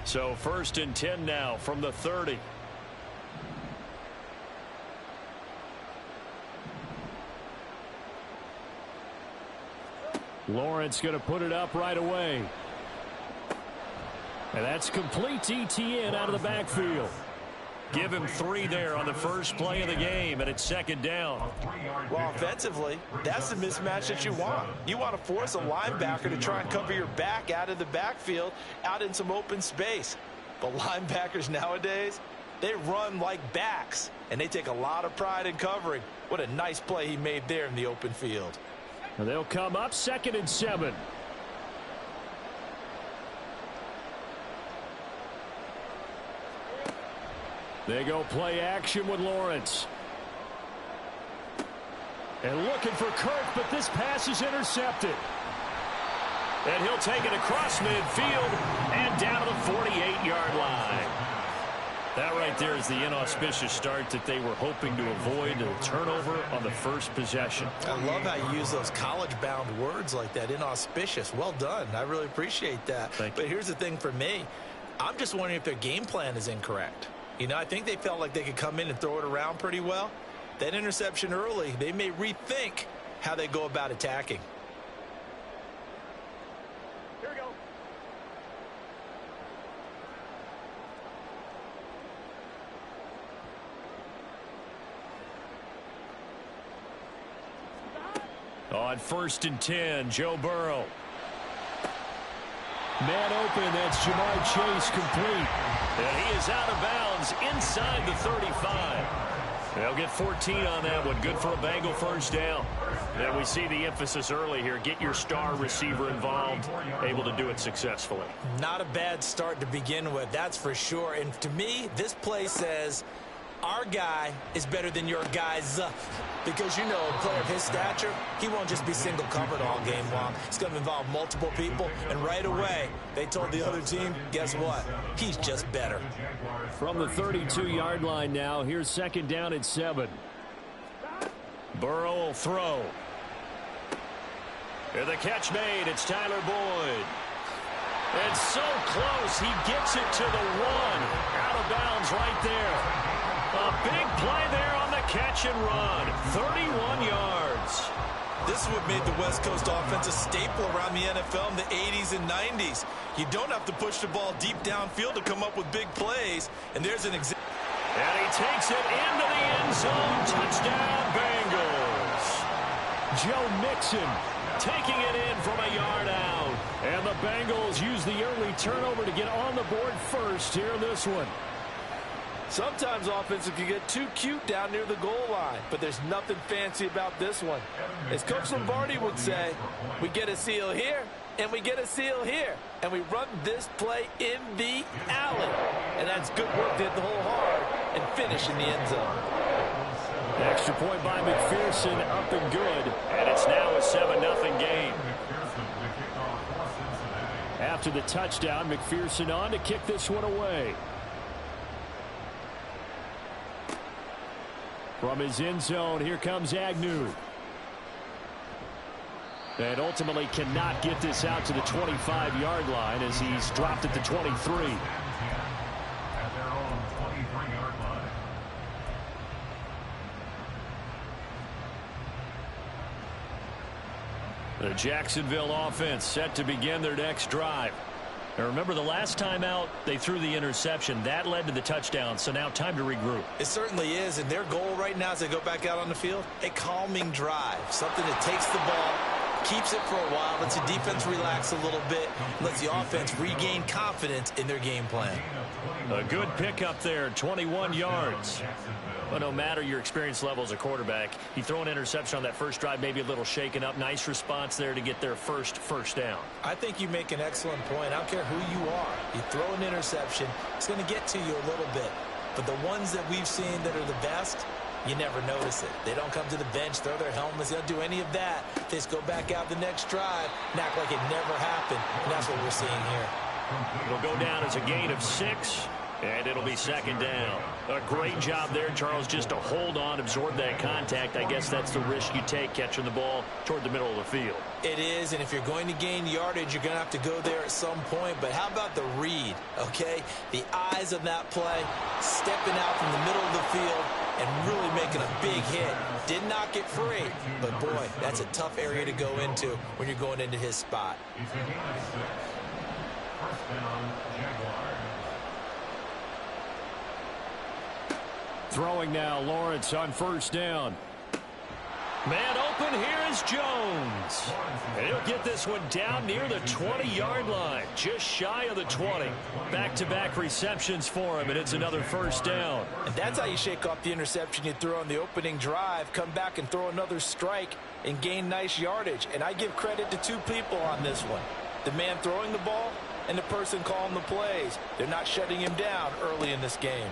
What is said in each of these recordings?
So 1st and 10 now from the 30. Lawrence going to put it up right away. And that's complete to ETN out of the backfield. Give him 3 there on the first play of the game, and it's 2nd down. Well, offensively, that's the mismatch that you want. You want to force a linebacker to try and cover your back out of the backfield, out in some open space. But linebackers nowadays, they run like backs, and they take a lot of pride in covering. What a nice play he made there in the open field. And they'll come up 2nd and 7. They go play action with Lawrence. And looking for Kirk, but this pass is intercepted. And he'll take it across midfield and down to the 48-yard line. That right there is the inauspicious start that they were hoping to avoid, a turnover on the first possession. I love how you use those college-bound words like that, inauspicious. Well done. I really appreciate that. But here's the thing for me. I'm just wondering if their game plan is incorrect. You know, I think they felt like they could come in and throw it around pretty well. That interception early, they may rethink how they go about attacking. Here we go. On 1st and 10, Joe Burrow. Man open, that's Jamar Chase complete. And he is out of bounds inside the 35. They'll get 14 on that one. Good for a Bengal first down. And we see the emphasis early here. Get your star receiver involved. Able to do it successfully. Not a bad start to begin with, that's for sure. And to me, this play says our guy is better than your guys. Because, you know, a player of his stature, he won't just be single covered all game long. It's going to involve multiple people. And right away, they told the other team, guess what? He's just better. From the 32-yard line now, here's 2nd down and 7. Burrow will throw. And the catch made. It's Tyler Boyd. And so close. He gets it to the 1. Out of bounds right there. A big play there on the catch and run. 31 yards. This is what made the West Coast offense a staple around the NFL in the 80s and 90s. You don't have to push the ball deep downfield to come up with big plays. And there's an example. And he takes it into the end zone. Touchdown, Bengals. Joe Mixon taking it in from a yard out. And the Bengals use the early turnover to get on the board first here in this one. Sometimes offenses can get too cute down near the goal line, but there's nothing fancy about this one. As Coach Lombardi would say, we get a seal here, and we get a seal here, and we run this play in the alley. And that's good work to hit the hole hard and finish in the end zone. Extra point by McPherson, up and good, and it's now a 7-0 game. After the touchdown, McPherson on to kick this one away. From his end zone, here comes Agnew. And ultimately cannot get this out to the 25-yard line as he's dropped at the 23. The Jacksonville offense set to begin their next drive. Now remember, the last time out, they threw the interception. That led to the touchdown, so now time to regroup. It certainly is, and their goal right now as they go back out on the field, a calming drive, something that takes the ball, keeps it for a while, lets the defense relax a little bit, lets the offense regain confidence in their game plan. A good pickup there, 21 yards. But no matter your experience level as a quarterback, you throw an interception on that first drive, maybe a little shaken up. Nice response there to get their first down. I think you make an excellent point. I don't care who you are. You throw an interception, it's going to get to you a little bit. But the ones that we've seen that are the best, you never notice it. They don't come to the bench, throw their helmets, they don't do any of that. They just go back out the next drive and act like it never happened. And that's what we're seeing here. It'll go down as a gain of 6. And it'll be second down. A great job there, Charles, just to hold on, absorb that contact. I guess that's the risk you take catching the ball toward the middle of the field. It is, and if you're going to gain yardage, you're going to have to go there at some point. But how about the read, okay? The eyes of that play, stepping out from the middle of the field and really making a big hit. Did not get free, but boy, that's a tough area to go into when you're going into his spot. Throwing now, Lawrence on first down. Man open, here is Jones. And he'll get this one down near the 20-yard line, just shy of the 20. Back-to-back receptions for him, and it's another first down. And that's how you shake off the interception you threw on the opening drive, come back and throw another strike and gain nice yardage. And I give credit to two people on this one, the man throwing the ball and the person calling the plays. They're not shutting him down early in this game.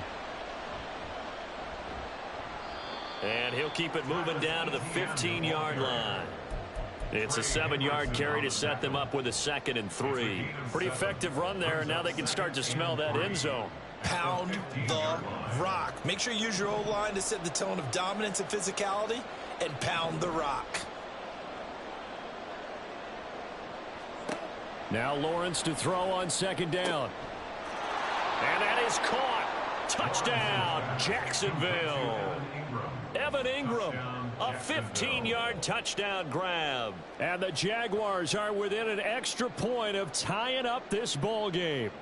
And he'll keep it moving down to the 15-yard line. It's a 7-yard carry to set them up with a 2nd and 3. Pretty effective run there, and now they can start to smell that end zone. Pound the rock. Make sure you use your O-line to set the tone of dominance and physicality, and pound the rock. Now Lawrence to throw on second down. And that is caught. Touchdown, Jacksonville. Evan Ingram, a 15-yard touchdown grab. And the Jaguars are within an extra point of tying up this ball game.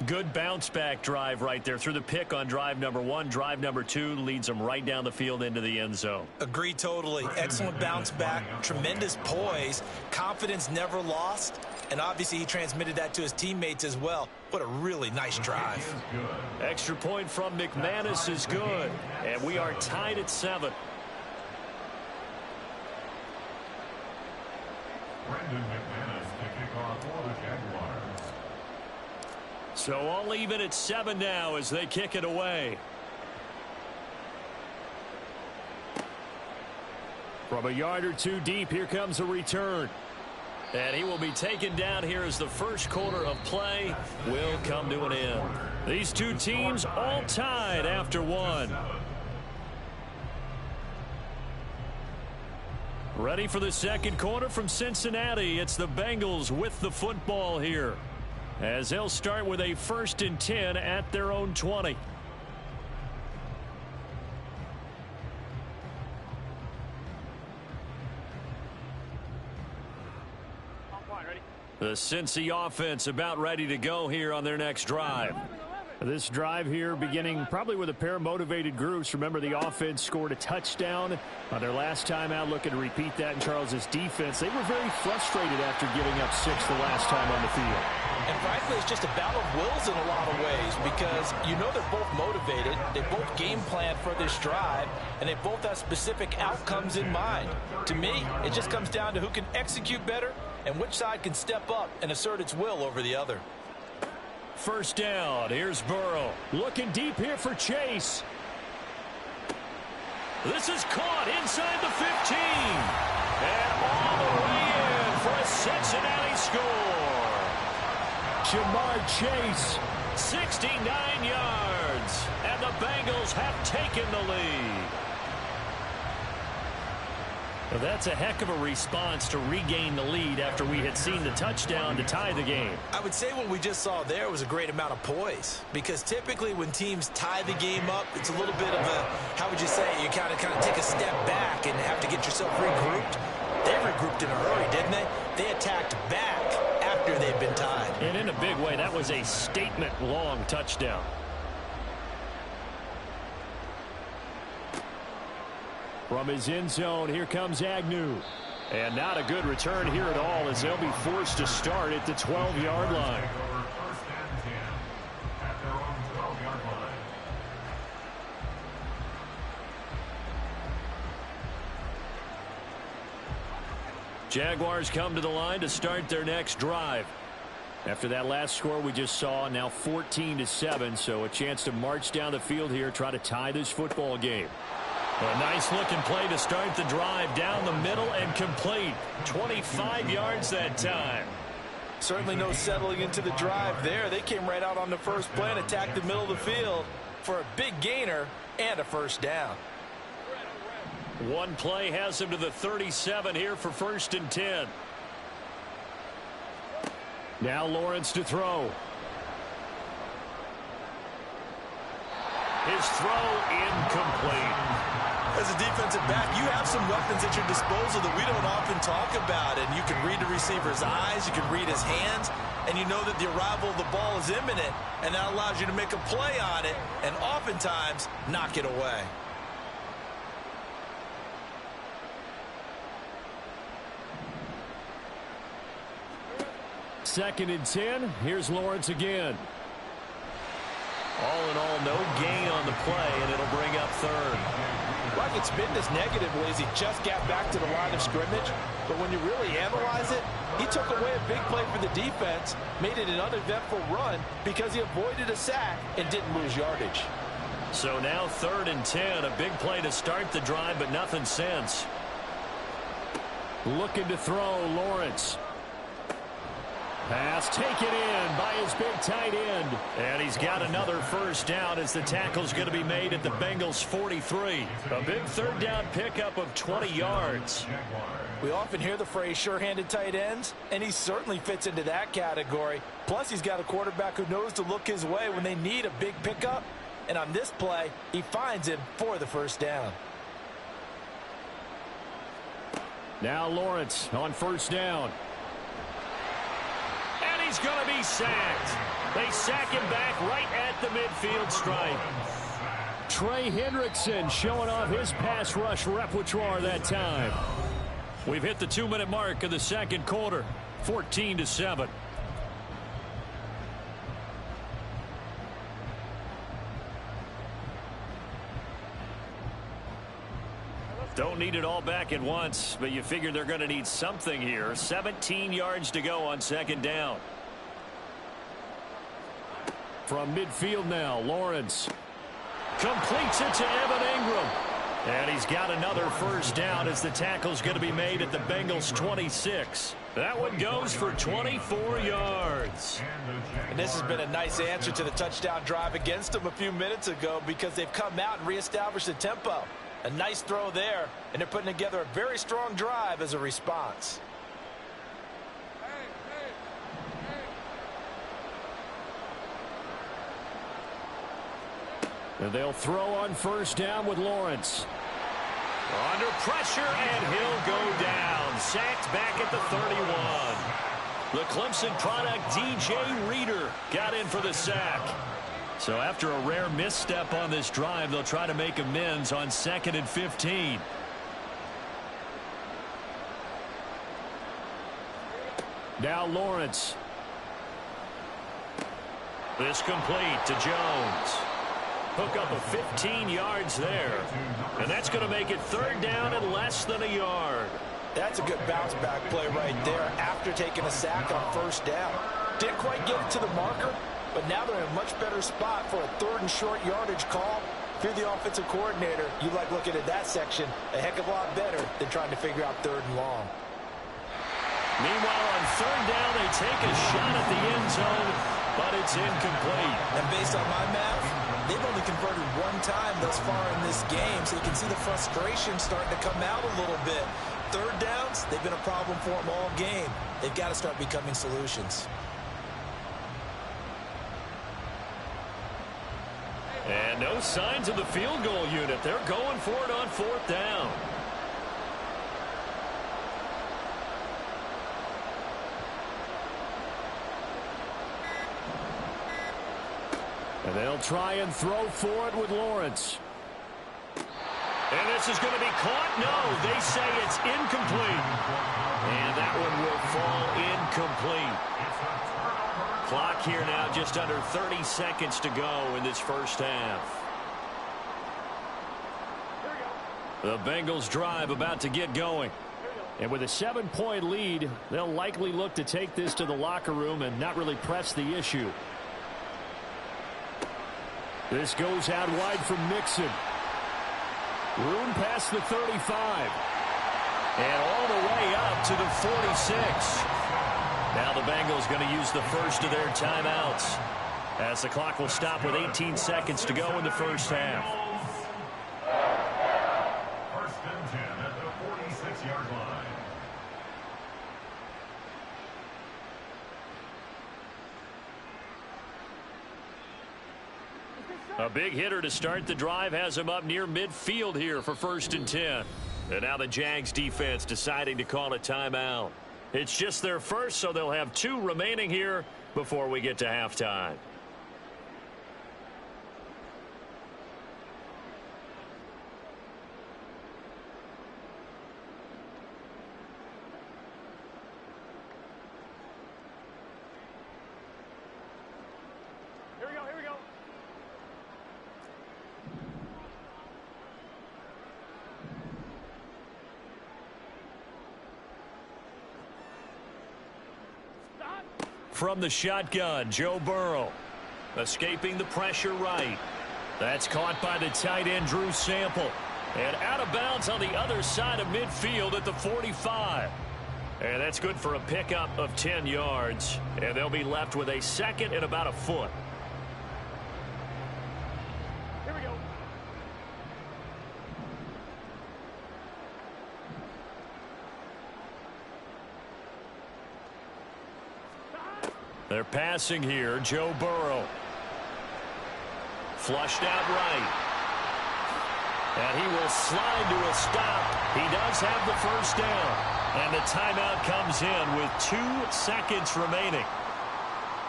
Good bounce-back drive right there through the pick on drive number 1. Drive number 2 leads them right down the field into the end zone. Agree totally. Excellent bounce back, tremendous poise, confidence never lost, and obviously he transmitted that to his teammates as well. What a really nice drive. Extra point from McManus is good, and we are tied at 7. So all even at 7 now as they kick it away. From a yard or two deep, here comes a return. And he will be taken down here as the first quarter of play will come to an end. These two teams all tied after 1. Ready for the second quarter from Cincinnati. It's the Bengals with the football here, as they'll start with a 1st and 10 at their own 20. The Cincy offense about ready to go here on their next drive. This drive here beginning probably with a pair of motivated groups. Remember, the offense scored a touchdown on their last time out, looking to repeat that in Charles's defense. They were very frustrated after giving up 6 the last time on the field. And frankly, it's just a battle of wills in a lot of ways, because you know they're both motivated, they both game plan for this drive, and they both have specific outcomes in mind. To me, it just comes down to who can execute better and which side can step up and assert its will over the other. First down, here's Burrow. Looking deep here for Chase. This is caught inside the 15. And all the way in for a Cincinnati score. Jamar Chase, 69 yards. And the Bengals have taken the lead. Well, that's a heck of a response to regain the lead after we had seen the touchdown to tie the game. I would say what we just saw there was a great amount of poise, because typically when teams tie the game up, it's a little bit of a, how would you say, you kind of take a step back and have to get yourself regrouped. They regrouped in a hurry, didn't they? They attacked back after they'd been tied. And in a big way, that was a statement-long touchdown. From his end zone, here comes Agnew. And not a good return here at all, as they'll be forced to start at the 12-yard line. Jaguars come to the line to start their next drive. After that last score we just saw, now 14-7, so a chance to march down the field here, try to tie this football game. A nice-looking play to start the drive down the middle and complete. 25 yards that time. Certainly no settling into the drive there. They came right out on the first play and attacked the middle of the field for a big gainer and a first down. One play has him to the 37 here for 1st and 10. Now Lawrence to throw. His throw incomplete. As a defensive back, you have some weapons at your disposal that we don't often talk about. And you can read the receiver's eyes, you can read his hands, and you know that the arrival of the ball is imminent, and that allows you to make a play on it and oftentimes knock it away. Second and 10. Here's Lawrence again. All in all, no gain on the play, and it'll bring up third. Well, I can spin this negatively as he just got back to the line of scrimmage. But when you really analyze it, he took away a big play for the defense, made it an uneventful run because he avoided a sack and didn't lose yardage. So now 3rd and 10, a big play to start the drive, but nothing since. Looking to throw, Lawrence. Pass taken in by his big tight end. And he's got another first down as the tackle's going to be made at the Bengals 43. A big 3rd down pickup of 20 yards. We often hear the phrase sure-handed tight ends, and he certainly fits into that category. Plus, he's got a quarterback who knows to look his way when they need a big pickup. And on this play, he finds him for the first down. Now Lawrence on 1st down. He's going to be sacked. They sack him back right at the midfield stripe. Trey Hendrickson showing off his pass rush repertoire that time. We've hit the 2-minute mark of the second quarter. 14-7. Don't need it all back at once, but you figure they're going to need something here. 17 yards to go on 2nd down. From midfield now, Lawrence completes it to Evan Ingram. And he's got another first down as the tackle's going to be made at the Bengals 26. That one goes for 24 yards. And this has been a nice answer to the touchdown drive against them a few minutes ago because they've come out and reestablished the tempo. A nice throw there, and they're putting together a very strong drive as a response. And they'll throw on 1st down with Lawrence. Under pressure, and he'll go down. Sacked back at the 31. The Clemson product, DJ Reader, got in for the sack. So after a rare misstep on this drive, they'll try to make amends on 2nd and 15. Now Lawrence. This complete to Jones. Hook up of 15 yards there. And that's going to make it 3rd down and less than a yard. That's a good bounce back play right there after taking a sack on 1st down. Didn't quite get it to the marker, but now they're in a much better spot for a 3rd and short yardage call. If you're the offensive coordinator, you like looking at that section a heck of a lot better than trying to figure out 3rd and long. Meanwhile, on 3rd down, they take a shot at the end zone, but it's incomplete. And based on my math, they've only converted one time thus far in this game, so you can see the frustration starting to come out a little bit. 3rd downs, they've been a problem for them all game. They've got to start becoming solutions. And no signs of the field goal unit. They're going for it on 4th down. And they'll try and throw for it with Lawrence. And this is going to be caught. No, they say it's incomplete. And that one will fall incomplete. Clock here now, just under 30 seconds to go in this first half. The Bengals drive about to get going. And with a 7-point lead, they'll likely look to take this to the locker room and not really press the issue. This goes out wide from Mixon. Room past the 35. And all the way up to the 46. Now the Bengals going to use the first of their timeouts, as the clock will stop with 18 seconds to go in the first half. First and 10 at the 46-yard line. A big hitter to start the drive has him up near midfield here for first and 10. And now the Jags defense deciding to call a timeout. It's just their first, so they'll have 2 remaining here before we get to halftime. Here we go. From the shotgun, Joe Burrow. Escaping the pressure right. That's caught by the tight end, Drew Sample. And out of bounds on the other side of midfield at the 45. And that's good for a pickup of 10 yards. And they'll be left with a second and about a foot. Here we go. They're passing here, Joe Burrow. Flushed out right. And he will slide to a stop. He does have the first down. And the timeout comes in with 2 seconds remaining.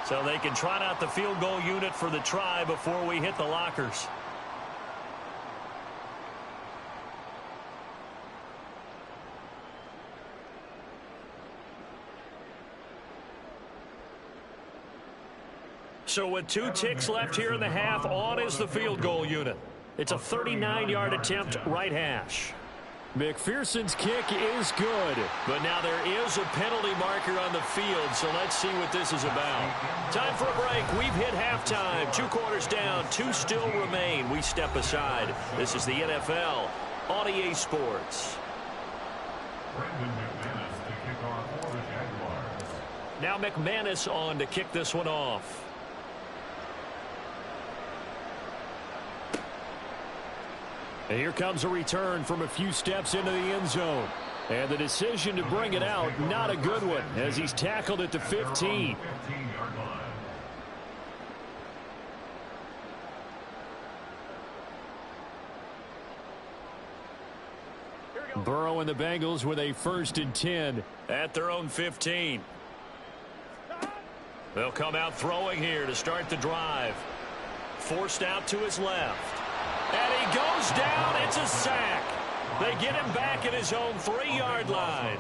So they can trot out the field goal unit for the try before we hit the lockers. So with 2 ticks left here in the half, on is the field goal unit. It's a 39-yard attempt, right hash. McPherson's kick is good. But now there is a penalty marker on the field, so let's see what this is about. Time for a break. We've hit halftime. 2 quarters down, 2 still remain. We step aside. This is the NFL on EA Sports. Now McManus on to kick this one off. And here comes a return from a few steps into the end zone. And the decision to bring it out, not a good one, as he's tackled at the 15. Burrow and the Bengals with a first and 10 at their own 15. They'll come out throwing here to start the drive. Forced out to his left. And he goes down. It's a sack. They get him back at his own 3-yard line.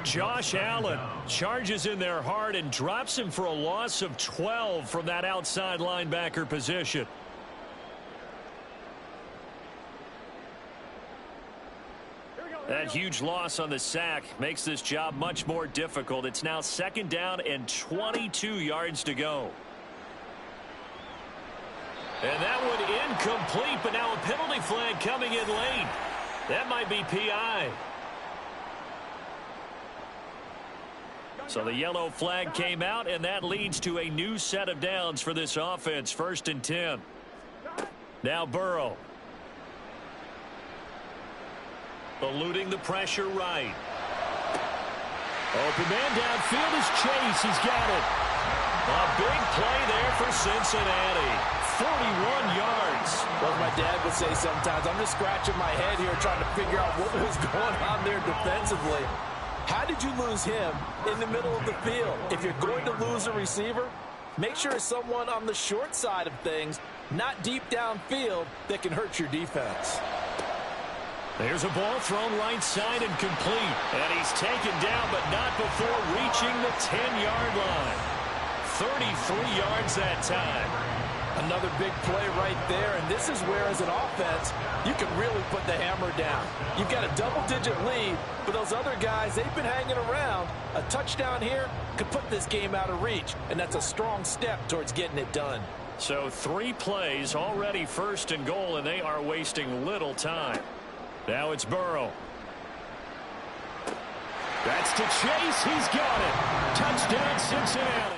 Josh Allen charges in there hard and drops him for a loss of 12 from that outside linebacker position. That huge loss on the sack makes this job much more difficult. It's now 2nd down and 22 yards to go. And that one incomplete, but now a penalty flag coming in late. That might be PI. So the yellow flag came out, and that leads to a new set of downs for this offense. 1st and 10. Now Burrow. Eluding the pressure right. Open man downfield is Chase. He's got it. A big play there for Cincinnati. 41 yards. Well, as my dad would say sometimes, I'm just scratching my head here trying to figure out what was going on there defensively. How did you lose him in the middle of the field? If you're going to lose a receiver, make sure it's someone on the short side of things, not deep downfield, that can hurt your defense. There's a ball thrown right side and complete. And he's taken down, but not before reaching the 10-yard line. 33 yards that time. Another big play right there, and this is where, as an offense, you can really put the hammer down. You've got a double-digit lead, but those other guys, they've been hanging around. A touchdown here could put this game out of reach, and that's a strong step towards getting it done. So 3 plays already 1st and goal, and they are wasting little time. Now it's Burrow. That's to Chase. He's got it. Touchdown, Cincinnati.